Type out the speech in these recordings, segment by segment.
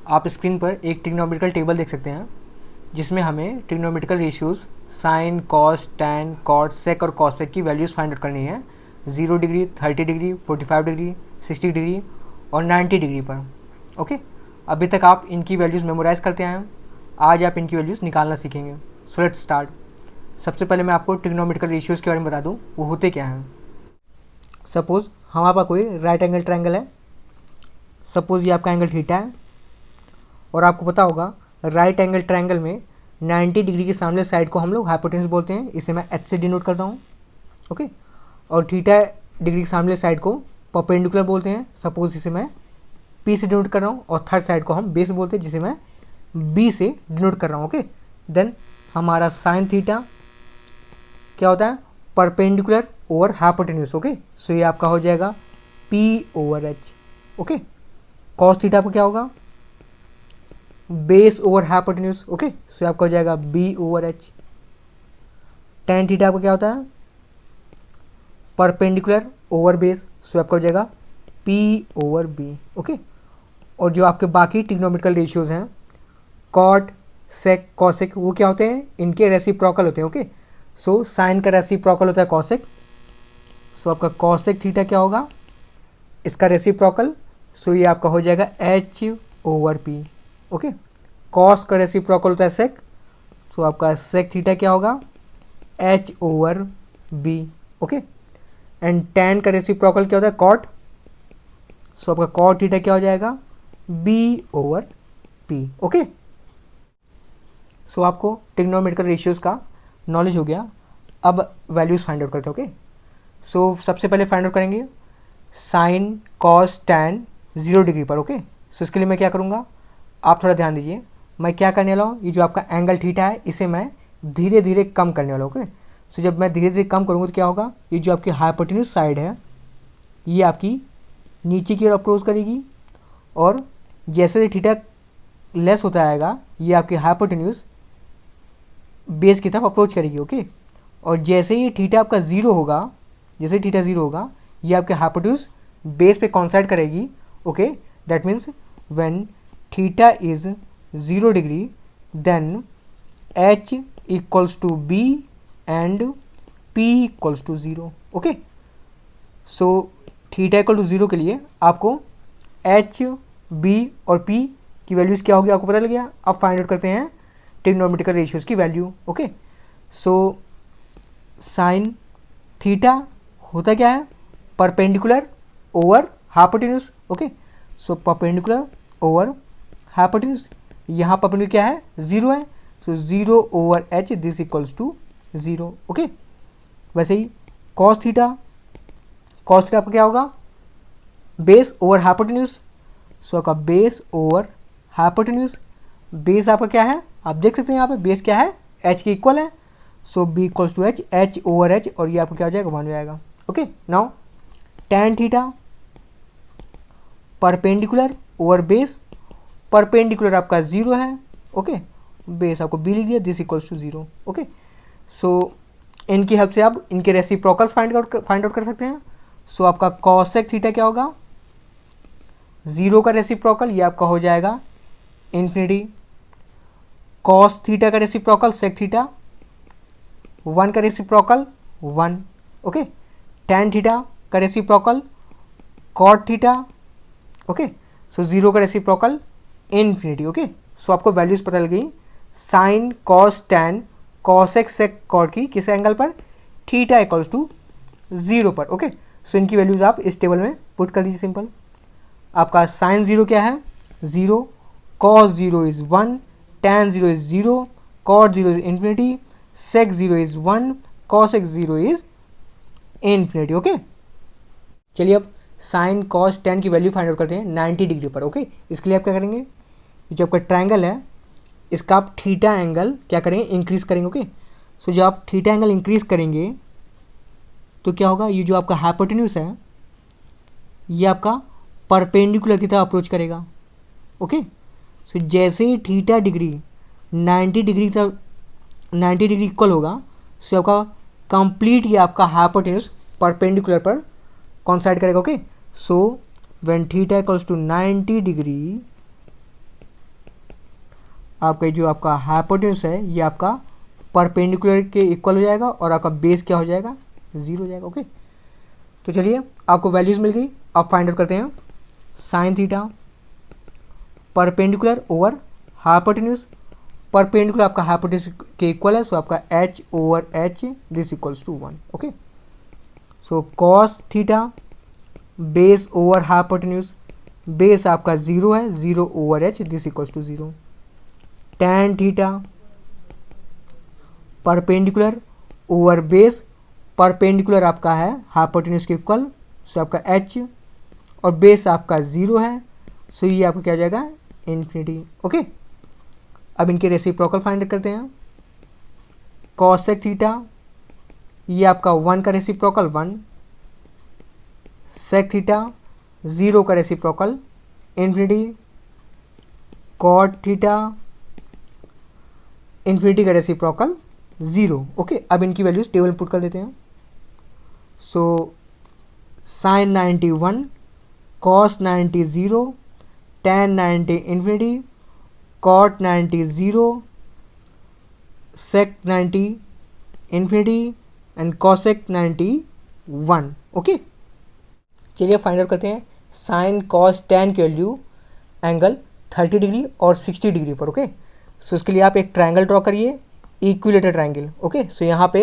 आप स्क्रीन पर एक ट्रिग्नोमेट्रिकल टेबल देख सकते हैं जिसमें हमें trigonometrical ratios sine, cos, tan, cot, sec और कॉसेक की वैल्यूज़ फाइंड आउट करनी है 0 डिग्री, 30 डिग्री, 45 डिग्री, 60 डिग्री और 90 डिग्री पर। ओके, अभी तक आप इनकी वैल्यूज़ मेमोराइज करते आए हैं, आज आप इनकी वैल्यूज़ निकालना सीखेंगे। So let's start. सबसे पहले मैं आपको ट्रिग्नोमेट्रिकल रेशियोज़ के बारे में बता दूँ वो होते क्या हैं। सपोज़ हमारे पास कोई राइट एंगल ट्रायंगल है, सपोज़ ये आपका एंगल थीटा है और आपको पता होगा राइट एंगल ट्रायंगल में 90 डिग्री के सामने साइड को हम लोग हाइपोटेन्यूज बोलते हैं, इसे मैं एच से डिनोट करता हूँ। ओके, और थीटा डिग्री के सामने साइड को परपेंडिकुलर बोलते हैं, सपोज इसे मैं पी से डिनोट कर रहा हूँ, और थर्ड साइड को हम बेस बोलते हैं जिसे मैं बी से डिनोट कर रहा हूँ। ओके, देन हमारा साइन थीटा क्या होता है, perpendicular over hypotenuse. Okay, so ये आपका हो जाएगा P over H. Okay, cos theta आपका क्या होगा, base over hypotenuse. Okay, so आपका हो जाएगा B over H. Tan theta आपका क्या होता है, परपेंडिकुलर ओवर बेस, सो आपका हो जाएगा पी ओवर बी। ओके, और जो आपके बाकी ट्रिग्नोमेट्रिकल रेशियोज हैं कॉट, सेक, कॉसेक, वो क्या होते हैं, इनके रेसिप्रोकल होते हैं। ओके, सो साइन का रेसिप्रोकल होता है कॉसेक, सो आपका कॉसेक थीटा क्या होगा, इसका रेसिप्रोकल, सो ये आपका हो जाएगा H over P. Okay, cos का रेसिप्रोकल होता है सेक, सो आपका सेक थीटा क्या होगा, H over B. Okay, and tan का रेसिप्रोकल क्या होता है कॉट, सो आपका कॉट थीटा क्या हो जाएगा, B over P. Okay, so आपको ट्रिग्नोमेट्रिकल रेशियोज़ का नॉलेज हो गया। अब वैल्यूज़ फाइंड आउट करते हैं। ओके, सो सबसे पहले फाइंड आउट करेंगे साइन, कॉस, टैन 0 डिग्री पर। ओके, सो इसके लिए मैं क्या करूँगा, आप थोड़ा ध्यान दीजिए। मैं क्या करने वाला हूँ, ये जो आपका एंगल थीटा है इसे मैं धीरे धीरे कम करने वाला हूँ। ओके, सो जब मैं धीरे धीरे कम करूँगा तो क्या होगा, ये जो आपकी हाइपोटेन्यूज साइड है ये आपकी नीचे की ओर अप्रोच करेगी, और जैसे थीटा लेस होता आएगा ये आपकी हाइपोटेन्यूज बेस की तरफ अप्रोच करेगी। ओके, और जैसे ही थीटा आपका ज़ीरो होगा, जैसे थीटा ज़ीरो होगा ये आपके हाइपोटेन्यूज बेस पे कॉन्साइड करेगी। Okay, that means when theta is 0 degree then H equals to B and P equals to 0। Okay, so theta equal to 0 के लिए आपको एच, बी और पी की वैल्यूज़ क्या होगी आपको पता लग गया। अब फाइंड आउट करते हैं ट्रिग्नोमेट्रिकल रेशियोज़ की value. Okay, so sine theta होता क्या है, perpendicular over hypotenuse. Okay, so perpendicular over hypotenuse, यहाँ परपेंडिकुलर क्या है, 0 है, so 0 over H this equals to 0। Okay, वैसे ही कॉस थीटा, कॉस थीटा आपका क्या होगा, बेस ओवर हाइपोटेन्यूज, सो आपका बेस ओवर हाइपोटेन्यूज, बेस आपका क्या है, आप देख सकते हैं यहाँ पे बेस क्या है, एच के इक्वल है, so B equals to H, H over H, और ये आपका क्या हो जाएगा, 1 हो जाएगा। Okay, now tan theta perpendicular over base, perpendicular आपका 0 है। ओके, बेस आपको बी लिख दिया, this equals to 0। Okay, so इनकी हेल्प से आप इनके रेसिप्रोकल्स फाइंड आउट कर सकते हैं। सो आपका कॉसेक थीटा क्या होगा, 0 का रेसिप्रोकल ये आपका हो जाएगा इन्फिनिटी, कॉस थीटा का रेसिप्रोकल सेक थीटा, 1 का रेसिप्रोकल 1। ओके, टैन थीटा का रेसिप्रोकल कॉट थीटा। ओके, सो 0 का रेसिप्रोकल इन्फिनिटी। ओके, सो आपको वैल्यूज़ पता लग गई साइन, कॉस, टैन, कॉसेक, सेक, कॉट की किस एंगल पर, थीटा इक्वल्स टू 0 पर। ओके, सो इनकी वैल्यूज़ आप इस टेबल में पुट कर दीजिए। सिंपल, आपका साइन 0 क्या है, 0, cos 0 is 1, tan 0 is 0, cot 0 is infinity, sec 0 is 1, cosec 0 is infinity. Okay, चलिए अब साइन, कॉस, टैन की वैल्यू फाइंड आउट करते हैं 90 डिग्री पर। ओके, इसके लिए आप क्या करेंगे, जो आपका ट्रायंगल है इसका आप थीटा एंगल क्या करेंगे, इंक्रीज़ करेंगे। ओके, सो जब आप थीटा एंगल इंक्रीज़ करेंगे तो क्या होगा, ये जो आपका हाइपोटेन्यूज है ये आपका परपेंडिकुलर की तरह अप्रोच करेगा। ओके, सो जैसे ही थीटा डिग्री 90 डिग्री तरफ 90 डिग्री इक्वल होगा, सो आपका कंप्लीट ये आपका हाइपोटेन्यूज परपेंडिकुलर पर कॉन्साइड करेगा। Okay, so when theta equals to 90 degree आपका जो आपका हाइपोटेन्यूज है ये आपका परपेंडिकुलर के इक्वल हो जाएगा और आपका बेस क्या हो जाएगा, 0 हो जाएगा। ओके, तो चलिए आपको वैल्यूज़ मिल गई, आप फाइंड आउट करते हैं। Sine theta perpendicular over hypotenuse, perpendicular आपका हाइपोटेन्यूज के इक्वल है, सो आपका h over h this equals to 1। Okay, so cos theta base over hypotenuse, base आपका 0 है, 0 over h this equals to 0। Tan theta perpendicular over base, perpendicular आपका है hypotenuse के equal, सो आपका h और बेस आपका 0 है, सो ये आपका क्या हो जाएगा, इन्फिनिटी। ओके, अब इनके रेसिप्रोकल फाइंड करते हैं। कॉसेक थीटा ये आपका 1 का रेसिप्रोकल 1, सेक थीटा 0 का reciprocal infinity, cot theta infinity का रेसिप्रोकल 0। ओके, अब इनकी वैल्यूज टेबल पुट कर देते हैं। So sine 90 1, cos 90 0, tan 90 infinity, cot 90 0, sec 90 infinity and cosec 90 1। Okay, चलिए फाइंड आउट करते हैं साइन कॉस टैन की वैल्यू एंगल 30 डिग्री और 60 डिग्री पर। ओके, सो इसके लिए आप एक ट्रायंगल ड्रॉ करिए, इक्विलेटरल ट्रायंगल। ओके, सो यहाँ पे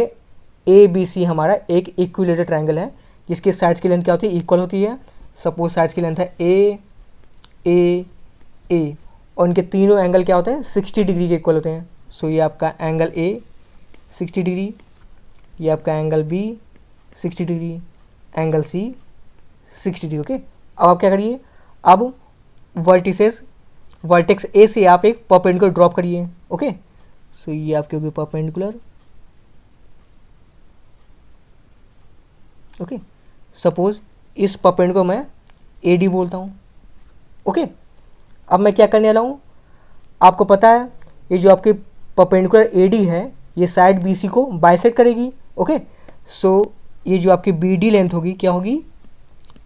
ए बी सी हमारा एक इक्विलेटरल ट्रायंगल है जिसके साइड्स की लेंथ क्या होती है, इक्वल होती है। सपोज साइड्स की लेंथ है ए ए ए और इनके तीनों एंगल क्या होते हैं, 60 डिग्री के इक्वल होते हैं। सो ये आपका एंगल ए 60 डिग्री, ये आपका angle B 60 degree, angle C 60 degree. Okay, अब आप क्या करिए, अब वर्टेक्स ए से आप एक परपेंडिकुलर ड्रॉप करिए। ओके, सो ये आपके होगी परपेंडिकुलर। ओके, सपोज इस परपेंडिकुलर मैं ए डी बोलता हूँ। ओके, अब मैं क्या करने वाला हूँ, आपको पता है ये जो आपके परपेंडिकुलर ए डी है ये साइड बी सी को बाइसेक्ट करेगी। ओके, सो ये जो आपकी बी डी लेंथ होगी क्या होगी,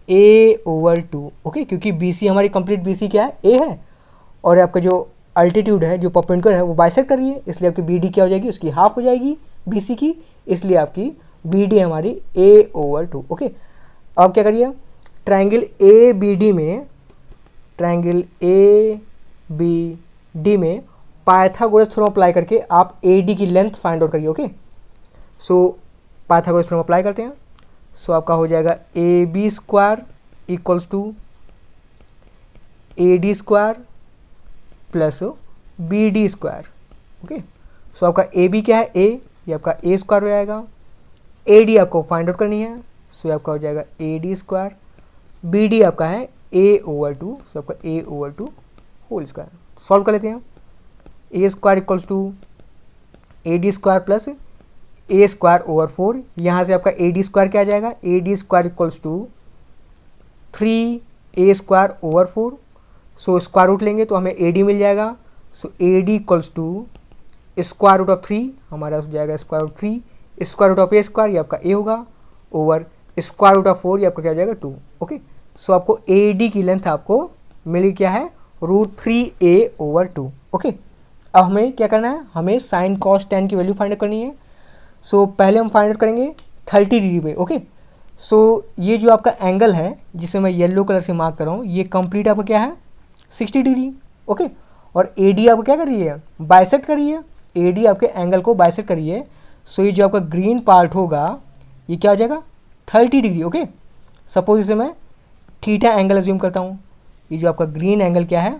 ए ओवर 2। ओके, क्योंकि बी सी हमारी कंप्लीट बी सी क्या है, ए है, और आपका जो अल्टीट्यूड है जो परपेंडिकुलर है वो बाइसेक्ट कर रही है, इसलिए आपकी बी डी क्या हो जाएगी, उसकी हाफ हो जाएगी बी सी की, इसलिए आपकी बी डी हमारी ए ओवर 2। ओके, अब क्या करिए, ट्रायंगल ए बी डी में, ट्रायंगल ए बी डी में पाइथागोरस थ्योरम अप्लाई करके आप ए डी की लेंथ फाइंड आउट करिए। Okay, so Pythagoras theorem apply करते हैं। सो आपका हो जाएगा A B square equals to A D square plus B D square. Okay, so आपका ए बी क्या है, ए, ये आपका ए स्क्वायर हो जाएगा, ए डी आपको फाइंड आउट करनी है, सो आपका हो जाएगा A D square, B D आपका है ए ओवर 2, सो आपका A over 2 whole square. Solve कर लेते हैं। A square equals to A D square plus A square over 4, यहाँ से आपका ए डी स्क्वायर क्या आ जाएगा, A D square equals to 3 A square over 4। So square root लेंगे तो हमें ए डी मिल जाएगा, so A D equals to square root of 3, हमारा हो जाएगा square root 3, square root of A square ये आपका ए होगा, ओवर स्क्वायर रूट ऑफ 4 ये आपका क्या हो जाएगा 2। ओके, सो आपको ए डी की लेंथ आपको मिली क्या है, √3a ओवर 2। ओके, अब हमें क्या करना है, हमें साइन कॉस टैन की वैल्यू फाइंड आउट करनी है। सो पहले हम फाइंड आउट करेंगे 30 डिग्री पे। ओके, सो ये जो आपका एंगल है जिसे मैं येलो कलर से मार्क कर रहा हूँ ये कंप्लीट आपका क्या है, 60 डिग्री। ओके, और ए डी आपको क्या कर रही है, बाइसेक्ट कर रही है, ए डी आपके एंगल को बाइसेक्ट कर रही है। सो ये जो आपका ग्रीन पार्ट होगा ये क्या हो जाएगा, 30 डिग्री। ओके, सपोज इसे मैं थीटा एंगल अज्यूम करता हूँ, ये जो आपका ग्रीन एंगल क्या है,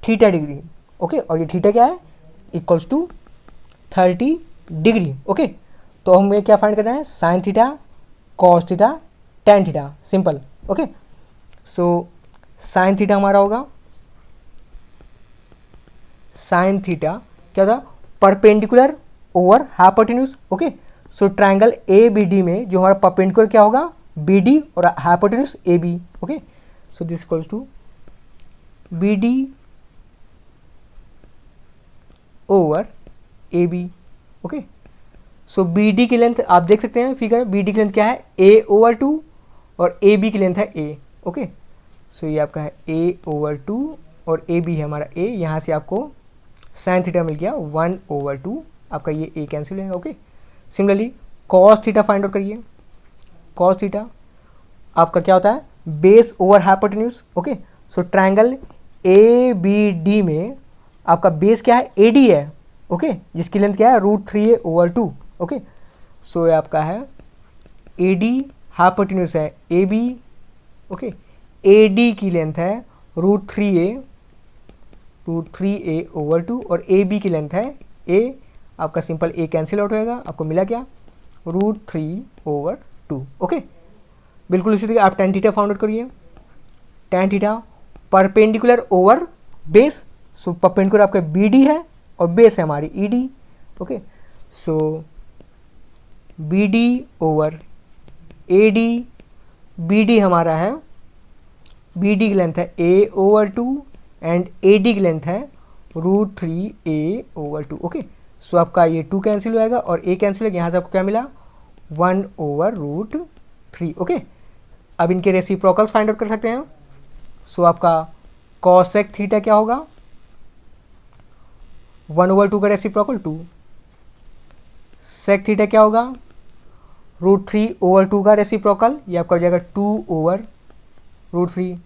थीटा डिग्री। ओके, और ये थीटा क्या है, इक्वल्स टू 30 डिग्री। ओके, तो हमें क्या फाइंड करना है, sine theta cos theta tan theta, simple. Okay, so sine theta हमारा होगा, साइन थीटा क्या था, perpendicular over hypotenuse. Okay, so triangle A B D में जो हमारा परपेंडिकुलर क्या होगा, बी डी और hypotenuse A B. Okay, so this equals to B D over A B. Okay, so B D की length आप देख सकते हैं फिगर, बी डी की लेंथ क्या है, ए ओवर 2 और ए बी की लेंथ है ए। ओके, सो ये आपका है ए ओवर 2 और ए बी है हमारा ए, यहाँ से आपको साइन थीटा मिल गया 1/2, आपका ये ए कैंसिल होगा। Okay, similarly cos theta find out करिए। कॉस थीटा आपका क्या होता है, base over hypotenuse. Okay, so triangle A B D में आपका बेस क्या है, ए डी है। ओके, जिसकी लेंथ क्या है, √3a/2। ओके, सो ये आपका है ए डी, हाइपोटेन्यूज है A B. Okay, A D की लेंथ है √3a/2 और ए बी की लेंथ है ए। आपका सिंपल ए कैंसिल आउट होएगा, आपको मिला क्या, √3/2। ओके, बिल्कुल इसी तरीके आप tan थीटा फाउंड आउट करिए। tan theta perpendicular over base, so perpendicular आपका बी डी है और बेस है हमारी E D. Okay, so B D over A D, B D हमारा है, बी डी की लेंथ है a/2 एंड ए डी की लेंथ है √3a/2। ओके, सो आपका ये 2 कैंसिल हो जाएगा और a कैंसिल हो गया, यहाँ से आपको क्या मिला, 1/√3। ओके, अब इनके रेसिप्रोकल्स फाइंड आउट कर सकते हैं। सो आपका कॉसेक थीटा क्या होगा, 1/2 का रेसिप्रोकल 2। सेक थीटा क्या होगा, √3/2 का रेसिप्रोकल, ये आपका हो जाएगा 2/√3।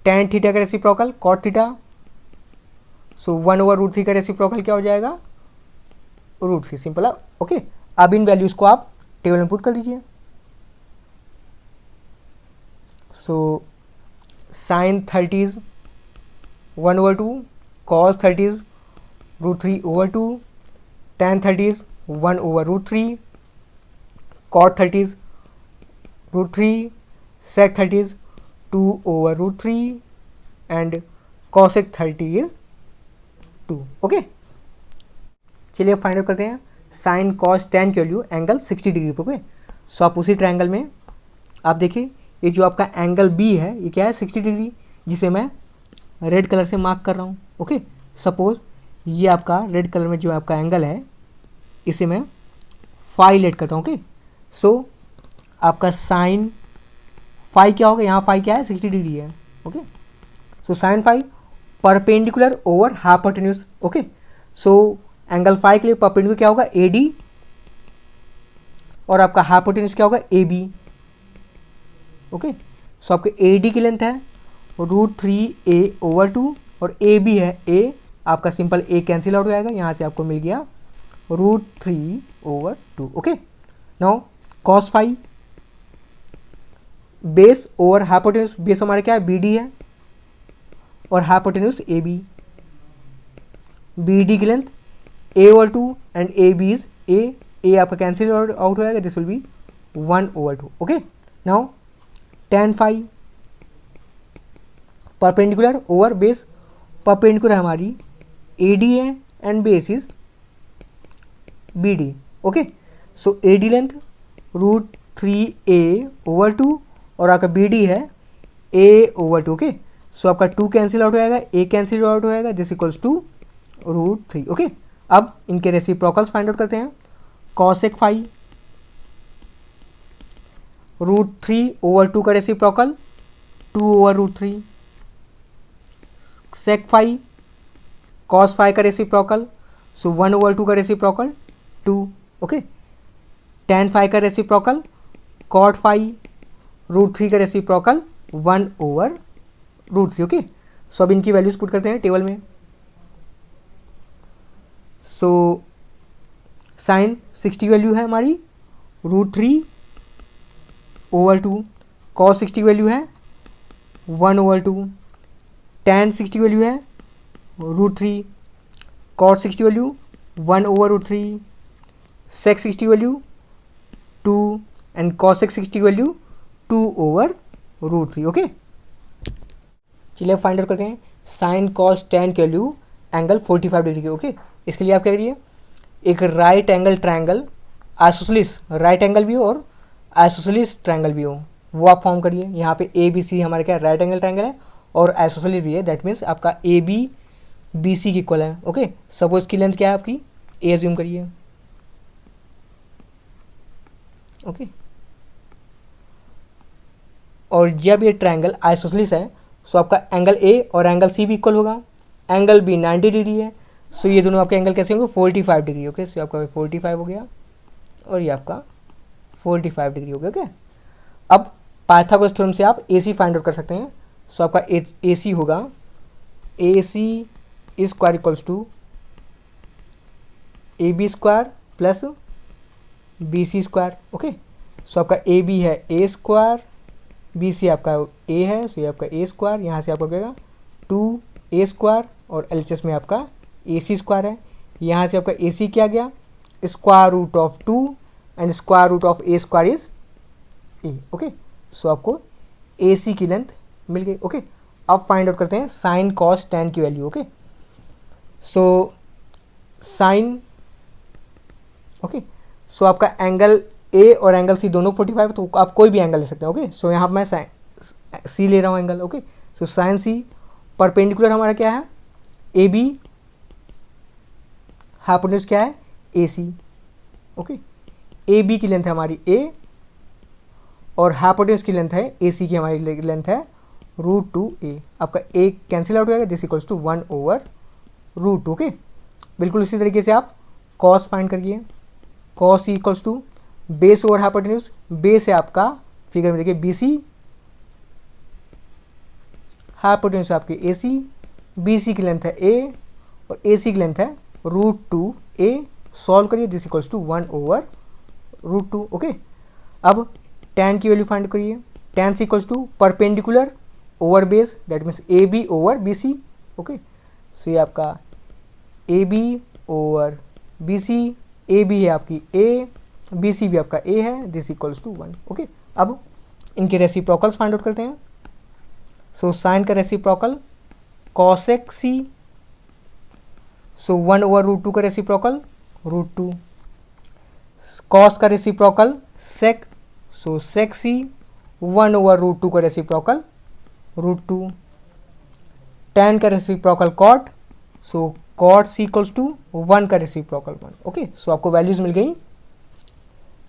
tan थीटा का रेसिप्रोकल कॉट थीटा, सो 1/√3 का रेसिप्रोकल क्या हो जाएगा, √3। सिंपल है। ओके, अब इन वैल्यूज को आप टेबल में पुट कर दीजिए। So sine 30 1/2, cos 30 √3/2, tan 30 1/√3, cot 30 √3, sec 30 2/√3 and cosec 30 is 2। Okay, चलिए फाइंड आउट करते हैं साइन कॉस tan की वैल्यू एंगल 60 डिग्री पर। ओके, सो आप उसी ट्रायंगल में आप देखिए, ये जो आपका एंगल बी है ये क्या है, 60 डिग्री, जिसे मैं रेड कलर से मार्क कर रहा हूँ। ओके, सपोज ये आपका रेड कलर में जो आपका एंगल है इसे मैं फाई लेट करता हूँ। ओके, सो आपका साइन फाई क्या होगा, यहाँ फाई क्या है, 60 डिग्री है। Okay, so sine phi perpendicular over hypotenuse. Okay, so angle phi के लिए परपेंडिकुलर क्या होगा, ए डी, और आपका हाइपोटेन्यूज क्या होगा, ए बी। ओके, सो आपके ए डी की लेंथ है √3a/2 और ए बी है ए, आपका सिंपल ए कैंसिल आउट हो जाएगा, यहाँ से आपको मिल गया √3/2। Okay, now cos phi base over hypotenuse, base हमारे क्या है, बी डी है और hypotenuse A B. B D की length a/2 and A B is A, आपका कैंसिल आउट हो जाएगा, this will be 1/2। Okay, now tan phi perpendicular over base, perpendicular हमारी ए डी है and base is B D. Okay, so A D length √3a/2 और आपका B D है a/2। Okay, so आपका 2 cancel out हो जाएगा, a cancel out हो जाएगा, दिस इक्वल्स टू √3। ओके, अब इनके रेसिप्रोकल्स फाइंड आउट करते हैं। कॉसेक फाई √3/2 का reciprocal 2/√3। Sec phi cos phi का रेसिप्रोकल, सो 1/2 का रेसिप्रोकल 2। ओके, tan फाई का रेसिप्रोकल कॉट फाई √3 का रेसिप्रोकल 1/√3। ओके, सो अब इनकी वैल्यूज पुट करते हैं टेबल में। सो साइन 60 वैल्यू है हमारी √3/2, कॉस 60 वैल्यू है 1/2, tan 60 वैल्यू है √3, cot 60 value 1/√3, sec 60 value 2 and cosec 60 value 2/√3। Okay, चलिए फाइंड आउट करते हैं साइन कॉस tan की वैल्यू एंगल 45 डिग्री की। ओके, इसके लिए आप क्या करिए, एक right angle triangle, isosceles right angle भी हो और आइसोसेलेस ट्रायंगल भी हो, वो आप फॉर्म करिए। यहाँ पे ए बी सी हमारे क्या राइट एंगल ट्रायंगल है और आइसोसेलेस भी है, दैट मीन्स आपका ए बी बी सी की इक्वल है। ओके, सपोज की लेंथ क्या है आपकी, ए एज्यूम करिए। ओके, और जब ये ट्रायंगल आइसोसेलेस है, सो आपका एंगल ए और एंगल सी भी इक्वल होगा। एंगल बी 90 डिग्री है, सो ये दोनों आपके एंगल कैसे होंगे 45 डिग्री। ओके, सो आपका 45 हो गया और ये आपका 45 डिग्री हो गया। ओके, अब पाइथागोरस थ्योरम से आप AC फाइंड आउट कर सकते हैं। सो आपका AC होगा AC square equals to AB square plus BC square. Okay, so आपका AB है A स्क्वायर, BC आपका A है, सो ये आपका A स्क्वायर, यहाँ से आपका क्या होगा 2A स्क्वायर और LHS में आपका AC स्क्वायर है। यहाँ से आपका AC क्या गया square root of 2 and square root of A square is A। Okay, so आपको AC की लेंथ मिल गई। ओके, अब फाइंड आउट करते हैं साइन कॉस टैन की value. Okay, so sine, okay, so आपका एंगल A और एंगल C दोनों 45, तो आप कोई भी एंगल ले सकते हैं। ओके, सो यहाँ मैं C ले रहा हूँ angle. Okay, so sign C perpendicular हमारा क्या है AB, हाइपोटेन्यूज क्या है AC। ओके, AB की लेंथ है हमारी A और हाइपोटेन्यूज की लेंथ है AC की हमारी लेंथ है √2A। आपका A कैंसिल आउट हो जाएगा, दिस इक्वल्स टू 1/√2। ओके, बिल्कुल इसी तरीके से आप कॉस फाइंड करिए। Cos C equals to base over hypotenuse. Base है आपका फिगर में देखिए BC, हाइपोटेन्यूज आपकी AC, BC की लेंथ है A और AC की लेंथ है √2A। सॉल्व करिए, दिस इक्वल्स टू 1/√2। ओके, अब tan की वैल्यू फाइंड करिए। tan C equals to perpendicular over base, that means AB over BC। Okay, so ये आपका AB ओवर BC, AB है आपकी A, BC भी आपका A है, दिस इक्वल्स टू 1। ओके, अब इनके रेसिप्रोकल्स फाइंड आउट करते हैं। सो साइन का रेसिप्रोकल कॉसेक C, सो 1/√2 का रेसिप्रोकल √2। कॉस का reciprocal sec, so sec C 1/√2 का रेसिप्रोकल √2। tan का reciprocal cot, so cot C equals to 1 का रेसिप्रोकल 1। ओके, सो आपको वैल्यूज मिल गई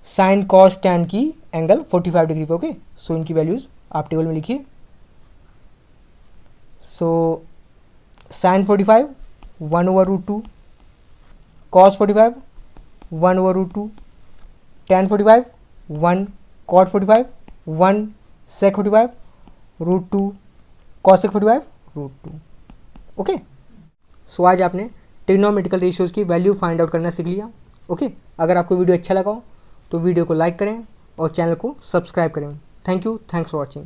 साइन कॉस tan की एंगल 45 डिग्री पे। ओके, सो इनकी वैल्यूज आप टेबल में लिखिए। So sine 45 1/√2, cos 45 1/√2, tan 45 1, cot 45 1, sec 45 √2, cosec 45 √2। Okay, so आज आपने ट्रिग्नोमेट्रिकल रेशियोज़ की वैल्यू फाइंड आउट करना सीख लिया। ओके, अगर आपको वीडियो अच्छा लगा हो तो वीडियो को लाइक करें और चैनल को सब्सक्राइब करें। Thank you, thanks for watching.